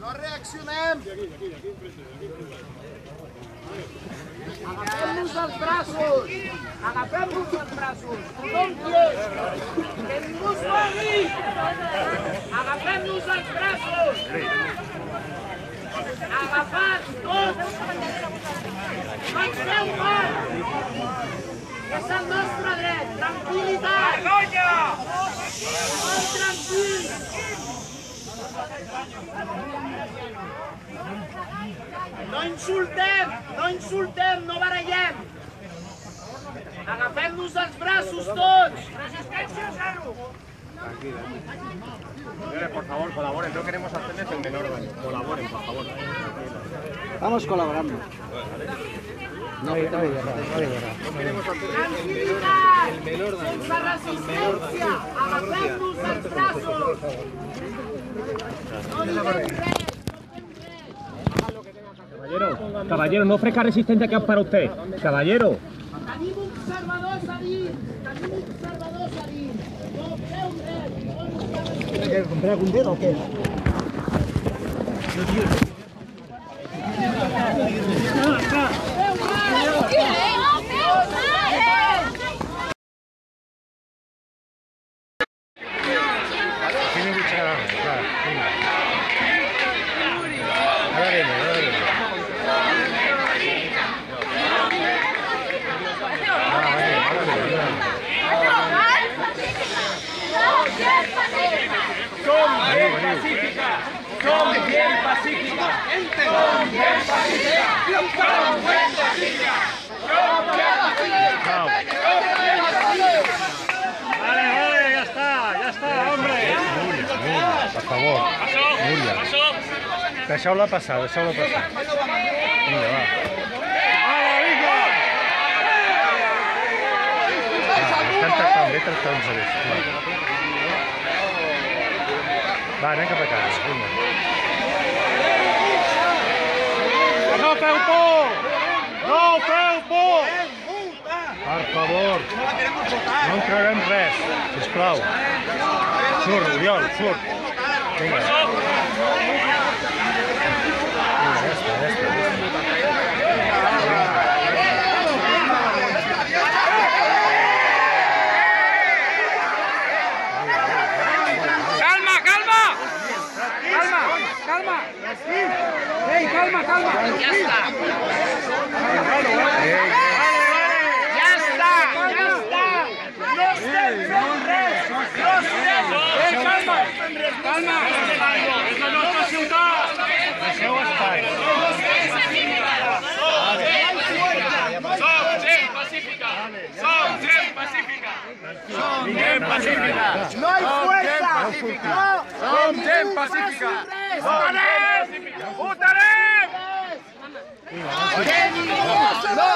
No reaccionem! Agafem-nos els braços! Agafem-nos els braços! Tothom quiet! Que ningú es mogui! Agafem-nos els braços! Agafats tots! Marxeu part! És el nostre dret! Tranquil·litat! Molt tranquil! No insultem, no barallem! Agafem-nos els braços tots! Resistència zero! Por favor, colaboren, no queremos hacerles el menor daño. Colaboren, por favor. Vamos colaborando. No hay guerra, no hay guerra. Tranquil·litat! Sense resistència! Agafem-nos els braços! No diguem res! Caballero, no ofrezca resistencia que es para usted. Caballero. Tenim observadors a dins! Tenim observadors a dins! No feu res! ¿Quieres comprar algún dedo o qué? Vale, ya está, hombre. Por favor, Núria. Deixeu-la passar, deixeu-la passar. Vinga, va. Estan tractant bé, tractant-se bé. Va, anem cap a casa, vinga. No feu por! No feu por! Per favor, no en creurem res, sisplau. Surt, Oriol, surt. Vinga. Ja està. Calma! Ja està! No estem fent res! Calma! És la nostra ciutat! Deixeu espai. Som gent pacífica! No hi fuerza! Som gent pacífica! Votarem! ¡No!